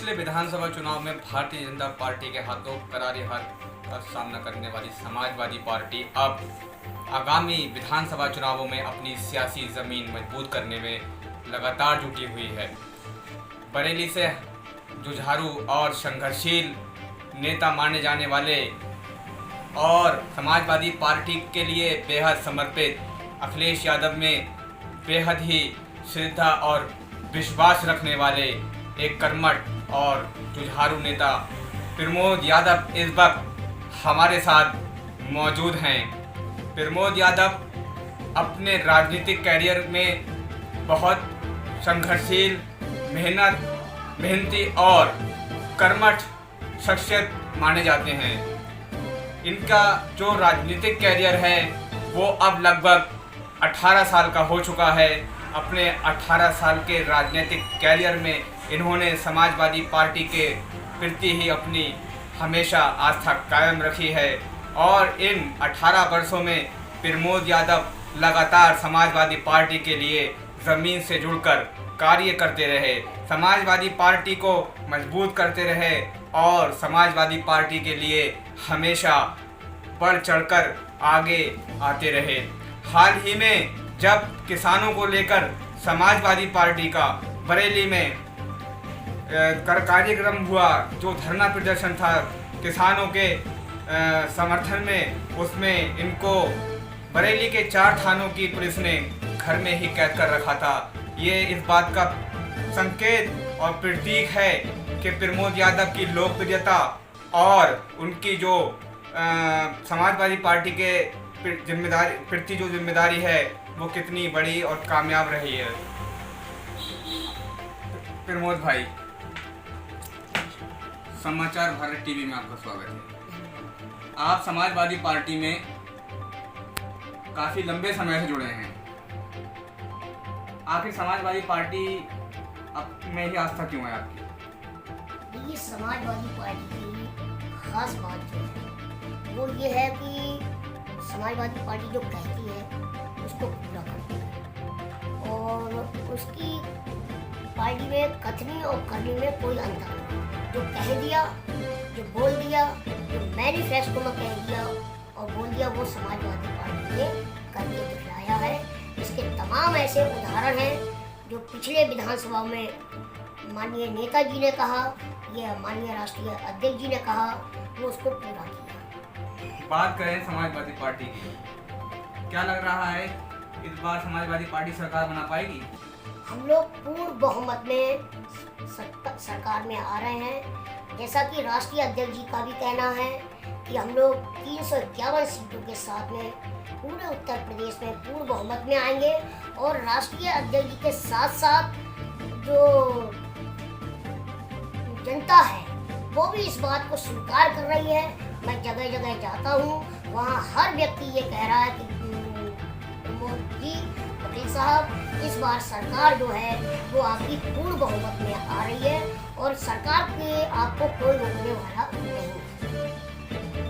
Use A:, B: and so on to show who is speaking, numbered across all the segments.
A: पिछले विधानसभा चुनाव में भारतीय जनता पार्टी के हाथों करारी हार का सामना करने वाली समाजवादी पार्टी अब आगामी विधानसभा चुनावों में अपनी सियासी जमीन मजबूत करने में लगातार जुटी हुई है। बरेली से जुझारू और संघर्षशील नेता माने जाने वाले और समाजवादी पार्टी के लिए बेहद समर्पित अखिलेश यादव में बेहद ही श्रद्धा और विश्वास रखने वाले एक कर्मठ और जुझारू नेता प्रमोद यादव इस वक्त हमारे साथ मौजूद हैं। प्रमोद यादव अपने राजनीतिक कैरियर में बहुत संघर्षशील, मेहनती और कर्मठ शख्सियत माने जाते हैं। इनका जो राजनीतिक कैरियर है वो अब लगभग 18 साल का हो चुका है। अपने 18 साल के राजनीतिक कैरियर में इन्होंने समाजवादी पार्टी के प्रति ही अपनी हमेशा आस्था कायम रखी है और इन 18 वर्षों में प्रमोद यादव लगातार समाजवादी पार्टी के लिए ज़मीन से जुड़कर कार्य करते रहे, समाजवादी पार्टी को मजबूत करते रहे और समाजवादी पार्टी के लिए हमेशा बढ़ चढ़कर आगे आते रहे। हाल ही में जब किसानों को लेकर समाजवादी पार्टी का बरेली में कार्यक्रम हुआ, जो धरना प्रदर्शन था किसानों के समर्थन में, उसमें इनको बरेली के 4 थानों की पुलिस ने घर में ही कैद कर रखा था। ये इस बात का संकेत और प्रतीक है कि प्रमोद यादव की लोकप्रियता और उनकी जो समाजवादी पार्टी के प्रति जो जिम्मेदारी है वो कितनी बड़ी और कामयाब रही है। प्रमोद भाई, समाचार भारत टीवी में आपका स्वागत है। आप समाजवादी पार्टी में काफी लंबे समय से जुड़े हैं। आखिर समाजवादी पार्टी में ही आस्था क्यों है आपकी?
B: देखिए, समाजवादी पार्टी की खास बात जो है वो ये है कि समाजवादी पार्टी जो कहती है उसको पूरा करती है और उसकी पार्टी में कथनी और करनी में कोई अंतर नहीं। जो कह दिया, जो बोल दिया, जो मैनिफेस्टो में कह दिया और बोल दिया, वो समाजवादी पार्टी ने करके दिखलाया है। इसके तमाम ऐसे उदाहरण हैं जो पिछले विधानसभा में माननीय नेताजी ने कहा, ये माननीय राष्ट्रीय अध्यक्ष जी ने कहा, वो उसको पूरा किया।
A: बात करें समाजवादी पार्टी की, क्या लग रहा है इस बार समाजवादी पार्टी सरकार बना पाएगी?
B: हम लोग पूर्ण बहुमत में सरकार में आ रहे हैं। जैसा कि राष्ट्रीय अध्यक्ष जी का भी कहना है कि हम लोग 351 सीटों के साथ में पूरे उत्तर प्रदेश में पूर्ण बहुमत में आएंगे और राष्ट्रीय अध्यक्ष जी के साथ साथ जो जनता है वो भी इस बात को स्वीकार कर रही है। मैं जगह जगह जाता हूँ, वहाँ हर व्यक्ति ये कह रहा है कि जी वकील साहब, इस बार सरकार जो है वो आपकी पूर्ण बहुमत में आ रही है और सरकार के आपको कोई रोकने वाला नहीं।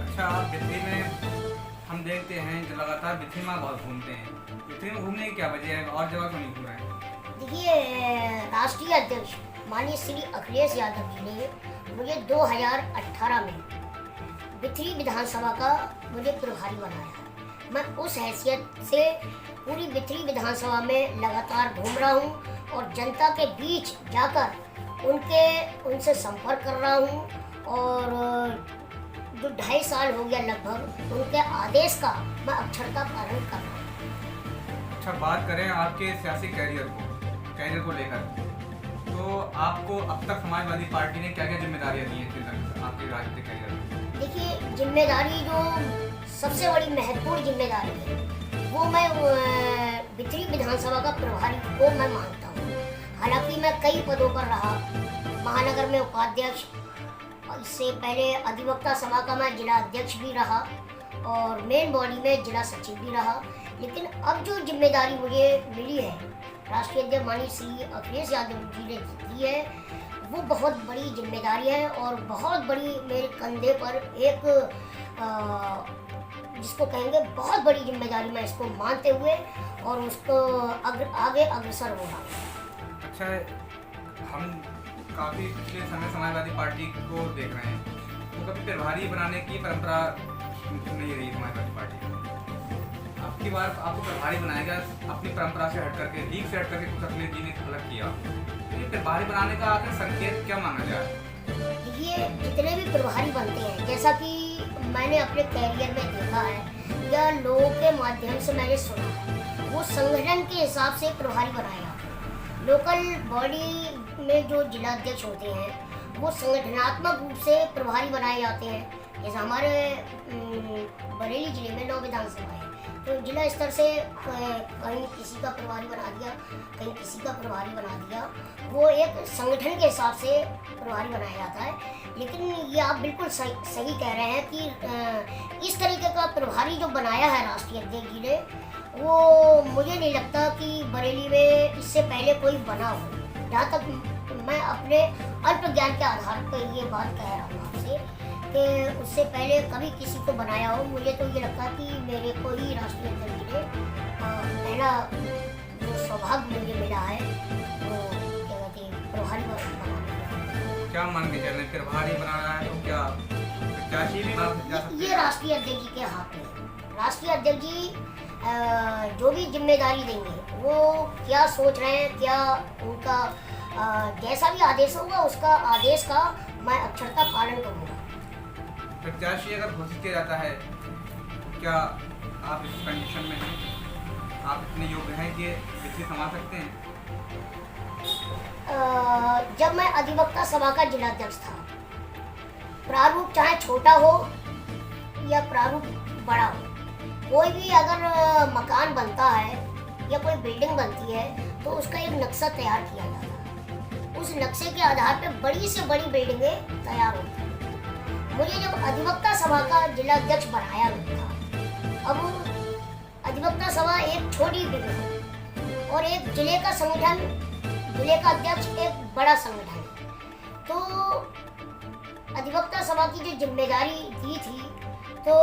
A: अच्छा, आप बिथरी में हम देखते हैं कि लगातार बिथरी में बहुत घूमते हैं। बिथरी में घूमने की क्या वजह है, और जगह क्यों नहीं घूम रहे हैं?
B: देखिए, राष्ट्रीय अध्यक्ष माननीय श्री अखिलेश यादव जी ने मुझे 2018 में बिथरी विधानसभा का मुझे प्रभारी बनाया। मैं उस हैसियत से पूरी बिथरी विधानसभा में लगातार घूम रहा हूँ और जनता के बीच जाकर उनसे संपर्क कर रहा हूँ और जो 2.5 साल हो गया लगभग, उनके आदेश का मैं अक्षरता पालन कर रहा हूँ।
A: अच्छा, बात करें आपके सियासी कैरियर को लेकर, तो आपको अब तक समाजवादी पार्टी ने क्या क्या जिम्मेदारियां दी हैं आपके राजनीतिक कैरियर में?
B: देखिए, जिम्मेदारी जो सबसे बड़ी महत्वपूर्ण जिम्मेदारी है वो मैं बिथरी विधानसभा का प्रभारी को मैं मानता हूँ। हालांकि मैं कई पदों पर रहा, महानगर में उपाध्यक्ष, इससे पहले अधिवक्ता सभा का मैं जिला अध्यक्ष भी रहा और मेन बॉडी में जिला सचिव भी रहा। लेकिन अब जो जिम्मेदारी मुझे मिली है, राष्ट्रीय अध्यक्ष माननीय श्री अखिलेश यादव जी ने दी है, वो बहुत बड़ी जिम्मेदारी है और बहुत बड़ी मेरे कंधे पर एक जिसको कहेंगे बहुत बड़ी जिम्मेदारी, मैं इसको मानते हुए और उसको आगे अग्रसर होगा।
A: अच्छा, हम काफ़ी पिछले समय समाजवादी पार्टी को देख रहे हैं, तो कभी प्रभारी बनाने की परंपरा नहीं रही समाजवादी पार्टी की। आपकी बार आपको प्रभारी बनाया गया अपनी परंपरा से हट करके, लीग से हट करके कुछ अखिलेश जी ने अलग किया। तो ये प्रभारी बनाने का आखिर संकेत क्या माना जाए?
B: देखिए, जितने भी प्रभारी बनते हैं, जैसा कि मैंने अपने कैरियर में देखा है या लोगों के माध्यम से मैंने सुना है, वो संगठन के हिसाब से प्रभारी बनाया। लोकल बॉडी में जो जिला अध्यक्ष होते हैं वो संगठनात्मक रूप से प्रभारी बनाए जाते हैं। जैसे हमारे बरेली जिले में 9 विधानसभा है, तो जिला स्तर से कहीं किसी का प्रभारी बना दिया, कहीं किसी का प्रभारी बना दिया। वो एक संगठन के हिसाब से प्रभारी बनाया जाता है। लेकिन ये आप बिल्कुल सही कह रहे हैं कि इस तरीके का प्रभारी जो बनाया है राष्ट्रीय अध्यक्ष जी ने, वो मुझे नहीं लगता कि बरेली में इससे पहले कोई बना हो। जहाँ तक मैं अपने अल्प ज्ञान के आधार पर ये बात कह रहा हूँ आपसे कि उससे पहले कभी किसी को बनाया हो, मुझे तो ये लगता कि मेरे को ही राष्ट्रीय अध्यक्ष ने पहला जो सौभाग्य मुझे मिला है वो क्या कहते हैं प्रभारी बनाने का।
A: क्या मान के चलें, प्रभारी बना रहा है तो क्या प्रत्याशी भी बना जा सकते हैं?
B: ये राष्ट्रीय अध्यक्ष जी के हाथ में है। राष्ट्रीय अध्यक्ष जी जो भी जिम्मेदारी देंगे वो क्या सोच रहे हैं, क्या उनका जैसा भी आदेश होगा उसका आदेश का मैं अक्षरता पालन करूँगा।
A: प्रत्याशी अगर घोषित किया जाता है तो क्या आप इस कंडीशन में हैं, आप इतने योग्य हैं कि इसे संभाल सकते हैं?
B: जब मैं अधिवक्ता सभा का जिलाध्यक्ष था, प्रारूप चाहे छोटा हो या प्रारूप बड़ा हो, कोई भी अगर मकान बनता है या कोई बिल्डिंग बनती है तो उसका एक नक्शा तैयार किया जाता है। उस नक्शे के आधार पर बड़ी से बड़ी बिल्डिंगें तैयार होती हैं। मुझे जब अधिवक्ता सभा का जिलाध्यक्ष बनाया गया था, अब अधिवक्ता सभा एक छोटी बिल्डिंग है और एक जिले का संगठन, जिले का अध्यक्ष एक बड़ा संगठन है। तो अधिवक्ता सभा की जो जिम्मेदारी दी थी, तो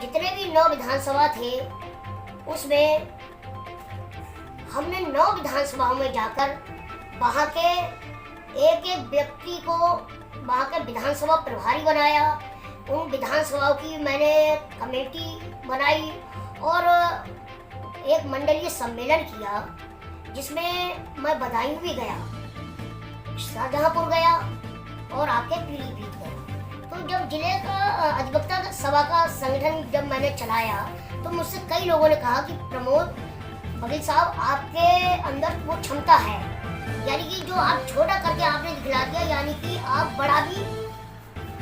B: जितने भी 9 विधानसभा थे उसमें हमने 9 विधानसभाओं में जाकर वहाँ के एक एक व्यक्ति को वहाँ के विधानसभा प्रभारी बनाया। उन विधानसभाओं की मैंने कमेटी बनाई और एक मंडलीय सम्मेलन किया जिसमें मैं बदायूं भी गया, शाहजहांपुर गया और आके पीलीभीत गया। तो जब जिले का अधिवक्ता सभा का संगठन जब मैंने चलाया तो मुझसे कई लोगों ने कहा कि प्रमोद बघेल साहब, आपके अंदर वो क्षमता है, यानी कि जो आप छोटा करके आपने दिखला दिया, यानी कि आप बड़ा भी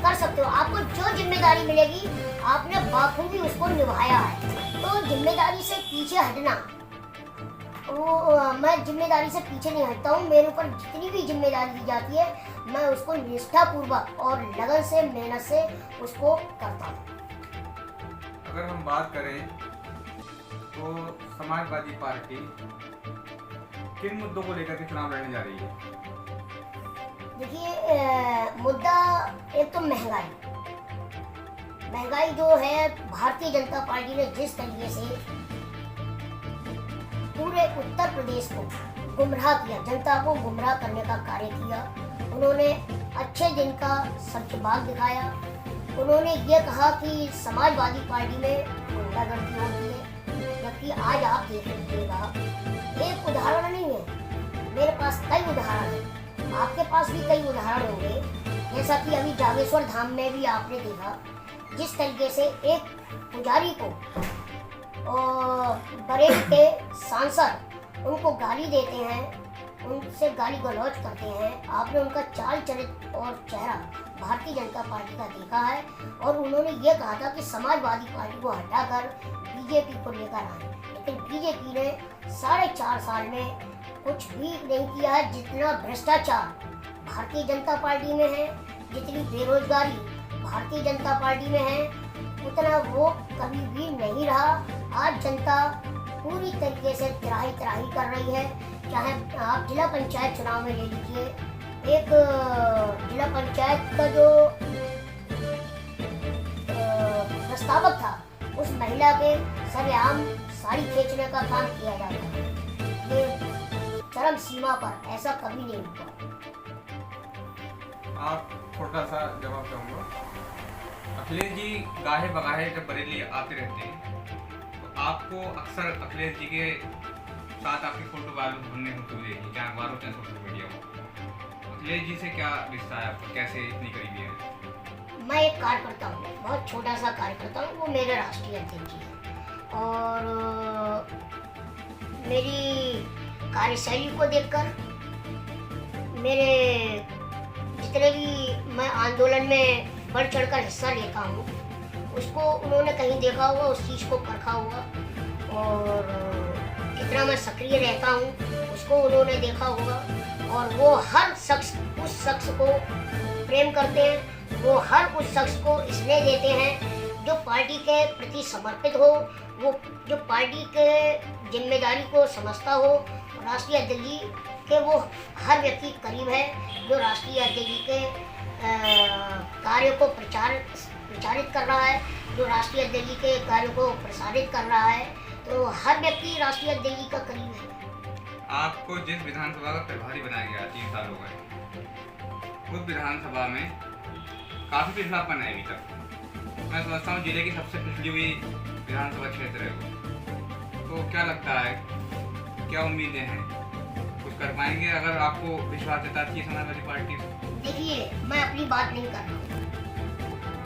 B: कर सकते हो। आपको जो जिम्मेदारी मिलेगी आपने बाखूबी उसको निभाया है। तो जिम्मेदारी से पीछे हटना, वो मैं जिम्मेदारी से पीछे नहीं हटता हूँ। मेरे ऊपर जितनी भी जिम्मेदारी दी जाती है मैं उसको निष्ठापूर्वक और लगन से, मेहनत से उसको करता हूँ।
A: अगर हम बात करें तो समाजवादी पार्टी किन मुद्दों को लेकर के चुनाव लड़ने जा रही है?
B: देखिए, मुद्दा एक तो महंगाई जो है, भारतीय जनता पार्टी ने जिस तरीके से पूरे उत्तर प्रदेश को गुमराह किया, जनता को गुमराह करने का कार्य किया। उन्होंने अच्छे दिन का सत्यवाद दिखाया। उन्होंने ये कहा कि समाजवादी पार्टी में गुंडागर्दी होती है, जबकि आज आप देख लीजिएगा, एक उदाहरण नहीं है, मेरे पास कई उदाहरण हैं, आपके पास भी कई उदाहरण होंगे। जैसा कि अभी जागेश्वर धाम में भी आपने देखा जिस तरीके से एक पुजारी को और बरेली के सांसद उनको गाली देते हैं, उनसे गाली गलौज करते हैं। आपने उनका चाल चरित्र और चेहरा भारतीय जनता पार्टी का देखा है और उन्होंने ये कहा था कि समाजवादी पार्टी को हटाकर बीजेपी को लेकर आए, लेकिन बीजेपी ने 4.5 साल में कुछ भी नहीं किया है। जितना भ्रष्टाचार भारतीय जनता पार्टी में है, जितनी बेरोजगारी भारतीय जनता पार्टी में है, उतना वो कभी भी नहीं रहा। आज जनता पूरी तरीके से त्राही कर रही है। चाहे आप जिला पंचायत चुनाव में ले लीजिए, एक जिला पंचायत का जो प्रस्तावक था, उस महिला के सरेआम साड़ी खींचने का काम किया जाता है। ये चरम सीमा पर, ऐसा कभी नहीं हुआ।
A: आप छोटा सा जवाब चाहूँगा। अखिलेश जी गाहे बगाहे जब बरेली आते रहते हैं तो आपको अक्सर अखिलेश जी के साथ आपकी फोटो वायरल होने को मिलेगी, चाहे अखबार हो चाहे सोशल मीडिया हो। अखिलेश जी से क्या रिश्ता है आपका, कैसे इतनी करीबी है?
B: मैं एक कार्यकर्ता हूँ, बहुत छोटा सा कार्यकर्ता हूँ, वो मेरे राष्ट्रीय अध्यक्ष जी हैं। और मेरी कार्यशैली को देखकर मेरे जितने भी मैं आंदोलन में बढ़ चढ़कर हिस्सा लेता हूँ उसको उन्होंने कहीं देखा होगा, उस चीज़ को परखा होगा। और कितना मैं सक्रिय रहता हूँ उसको उन्होंने देखा होगा। और वो हर शख्स उस शख्स को प्रेम करते हैं, वो हर उस शख्स को स्नेह देते हैं जो पार्टी के प्रति समर्पित हो, वो जो पार्टी के जिम्मेदारी को समझता हो। राष्ट्रीय अध्यक्ष जी के वो हर व्यक्ति करीब है जो राष्ट्रीय अध्यक्ष जी के कार्य को प्रचारित कर रहा है, जो राष्ट्रीय अध्यक्ष जी के कार्य को प्रसारित कर रहा है। तो हर व्यक्ति राष्ट्रीय अध्यक्ष जी का करीब है।
A: आपको जिस विधानसभा का प्रभारी बनाया गया 3 साल हो गए, उस विधानसभा में काफ़ी पिछड़ापन है अभी तक। मैं समझता हूँ जिले की सबसे पिछड़ी हुई विधानसभा क्षेत्र है वो। तो क्या लगता है, क्या उम्मीदें हैं, कुछ कर पाएंगे अगर आपको विश्वास जताती है समाजवादी पार्टी?
B: देखिए, मैं अपनी बात नहीं कर रहा हूँ।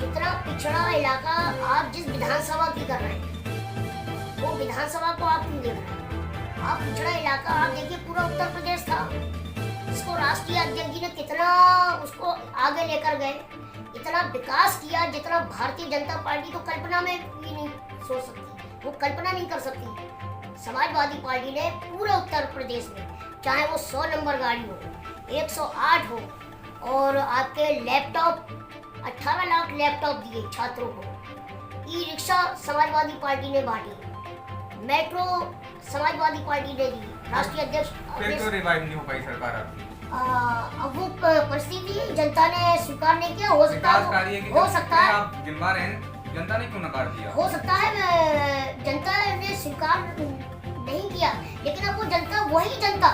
B: इतना पिछड़ा इलाका आप जिस विधानसभा की कर रहे हैं वो विधानसभा को आप क्यों देख रहे हैं? आप पिछड़ा इलाका आप देखिए, पूरा उत्तर प्रदेश था, इसको राष्ट्रीय अध्यक्ष जी ने कितना उसको आगे लेकर गए, इतना विकास किया जितना भारतीय जनता पार्टी तो कल्पना में भी नहीं सोच सकती, वो कल्पना नहीं कर सकती। समाजवादी पार्टी ने पूरे उत्तर प्रदेश में, चाहे वो 100 नंबर गाड़ी हो, 108 हो, और आपके लैपटॉप 18 लाख लैपटॉप दिए छात्रों को, ई रिक्शा समाजवादी पार्टी ने बांटी, मेट्रो समाजवादी पार्टी ने दी। राष्ट्रीय अध्यक्ष
A: फिर क्यों रिवाइव नहीं हो पाई सरकार आपकी?
B: अब वो परिस्थिति जनता ने स्वीकार नहीं किया। हो सकता है
A: आप गिनवा रहे हैं, जनता ने क्यों नकार दिया?
B: हो सकता है जनता ने स्वीकार नहीं किया, लेकिन अब वो जनता, वही जनता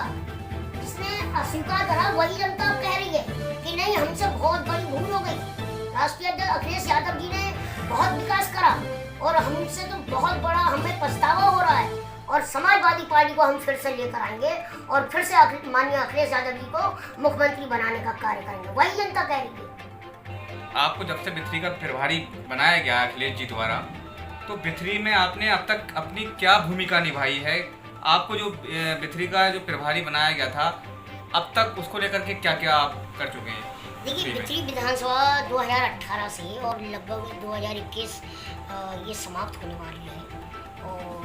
B: जिसने अस्वीकार करा, वही जनता अब कह रही है कि नहीं, हमसे बहुत बड़ी भूल हो गई। राष्ट्रीय अध्यक्ष अखिलेश यादव जी ने बहुत विकास करा और हमसे तो बहुत बड़ा हमें पछतावा हो रहा है, और समाजवादी पार्टी को हम फिर से लेकर आएंगे और फिर से माननीय अखिलेश यादव जी को मुख्यमंत्री बनाने का कार्य करेंगे, वही जनता कह रही है।
A: आपको जब से बिथरी का प्रभारी बनाया गया अखिलेश जी द्वारा, तो बिथरी में आपने अब तक अपनी क्या भूमिका निभाई है? आपको जो बिथरी का जो प्रभारी बनाया गया था, अब तक उसको लेकर के क्या क्या आप कर चुके हैं?
B: देखिए, बिथरी विधानसभा 2018 से और लगभग 2021 ये समाप्त होने वाली है। और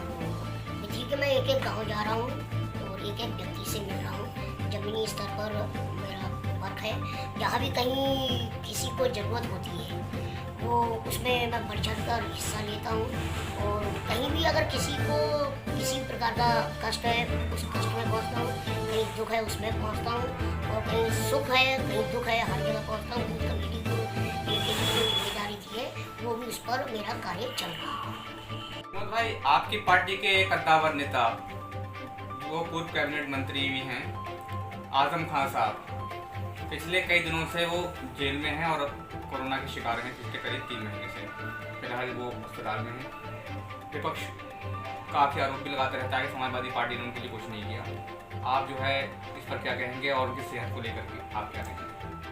B: बिथरी के मैं एक एक गांव जा रहा हूँ और एक एक व्यक्ति से मिल रहा हूँ। ज़मीनी स्तर पर मेरा वर्क है, जहाँ भी कहीं किसी को ज़रूरत होती है वो उसमें मैं बढ़ चढ़कर हिस्सा लेता हूँ। और कहीं भी अगर किसी को किसी प्रकार का कष्ट है उस कष्ट में पहुँचता हूँ, कहीं दुख है उसमें पहुँचता हूँ, और कहीं सुख है कहीं दुख है, हर जगह पहुँचता हूँ। कमेटी को जिम्मेदारी दी है, वो भी उस पर मेरा कार्य चल रहा है।
A: विनोद भाई, आपकी पार्टी के एक कद्दावर नेता जो पूर्व कैबिनेट मंत्री भी हैं, आजम खान साहब, पिछले कई दिनों से वो जेल में हैं और कोरोना के शिकार हैं, पिछले करीब 3 महीने से। फिलहाल वो अस्पताल में हैं। विपक्ष काफ़ी आरोप भी लगाता रहता है कि समाजवादी पार्टी ने उनके लिए कुछ नहीं किया। आप जो है इस पर क्या कहेंगे और उनकी सेहत को लेकर के आप क्या कहेंगे?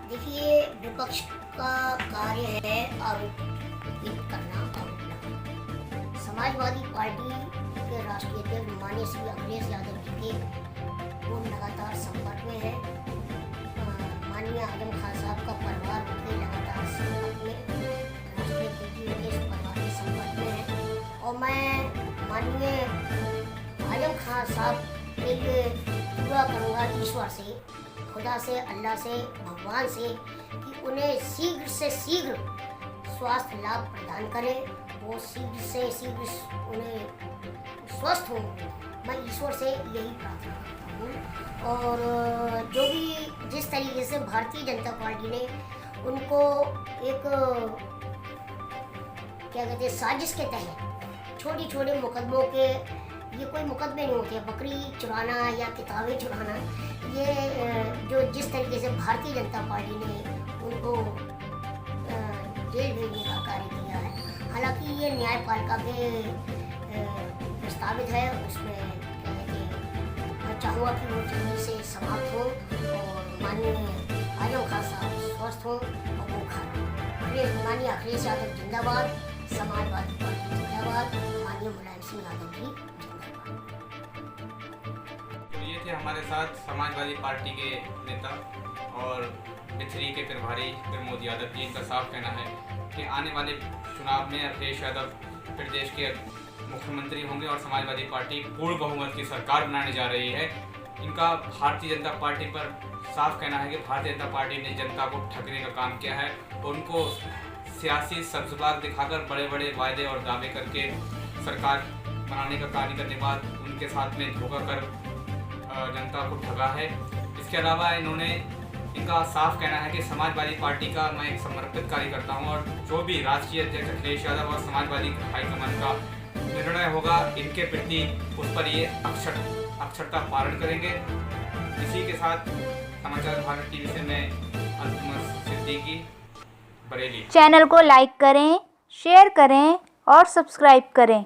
B: देखिए, विपक्ष का कार्य है आरोपित करना, आरोप लगाना। समाजवादी पार्टी के राष्ट्रीय अध्यक्ष माननीय श्री अखिलेश यादव जी के वो लगातार संपर्क में है। माननीय आजम खान साहब का परिवार उनके लगातार संपर्क में, राष्ट्रीय अध्यक्ष जी उनके परिवार के संपर्क में है। और मैं माननीय आजम खान साहब के लिए दुआ करूँगा ईश्वर से, खुदा से, अल्लाह से, भगवान से कि उन्हें शीघ्र से शीघ्र स्वास्थ्य लाभ प्रदान करें, वो शीघ्र से शीघ्र उन्हें स्वस्थ हों। मैं ईश्वर से यही प्रार्थना करता हूँ। और जो भी जिस तरीके से भारतीय जनता पार्टी ने उनको एक क्या कहते हैं साजिश के तहत छोटे छोटे मुकदमों के, ये कोई मुकदमे नहीं होते, बकरी चुराना या किताबें चुराना, ये जो जिस तरीके से भारतीय जनता पार्टी ने उनको उनको जेल भेजने का कार्य किया है। हालांकि ये न्यायपालिका के प्रस्तावित है, उसमें क्या है कि मैं चाहूँगा कि वो जल्दी से समाप्त हो और माननीय आजम खान साहब स्वस्थ हो और वो माननीय अखिलेश यादव जिंदाबाद, समाजवादी पार्टी जिंदाबाद, माननीय मुलायम सिंह यादव जी जिंदाबाद।
A: तो ये थे हमारे साथ समाजवादी पार्टी के नेता और बिथरी के प्रभारी प्रमोद यादव जी। इनका साफ कहना है कि आने वाले चुनाव में अखिलेश यादव फिर देश के मुख्यमंत्री होंगे और समाजवादी पार्टी पूर्ण बहुमत की सरकार बनाने जा रही है। इनका भारतीय जनता पार्टी पर साफ कहना है कि भारतीय जनता पार्टी ने जनता को ठगने का काम किया है। उनको सियासी सब्ज़बाग दिखाकर बड़े बड़े वायदे और दावे करके सरकार बनाने का कार्य करने के बाद उनके साथ में धोखा कर जनता को ठगा है। इसके अलावा इनका साफ कहना है कि समाजवादी पार्टी का मैं एक समर्पित कार्यकर्ता हूं और जो भी राष्ट्रीय अध्यक्ष अखिलेश यादव और समाजवादी हाईकमान का निर्णय होगा इनके प्रति उस पर ये अक्षरता पालन करेंगे। इसी के साथ समाचार भारत टीवी से मैं अंतुमस सिद्दीकी, बरेली।
C: चैनल को लाइक करें, शेयर करें और सब्सक्राइब करें।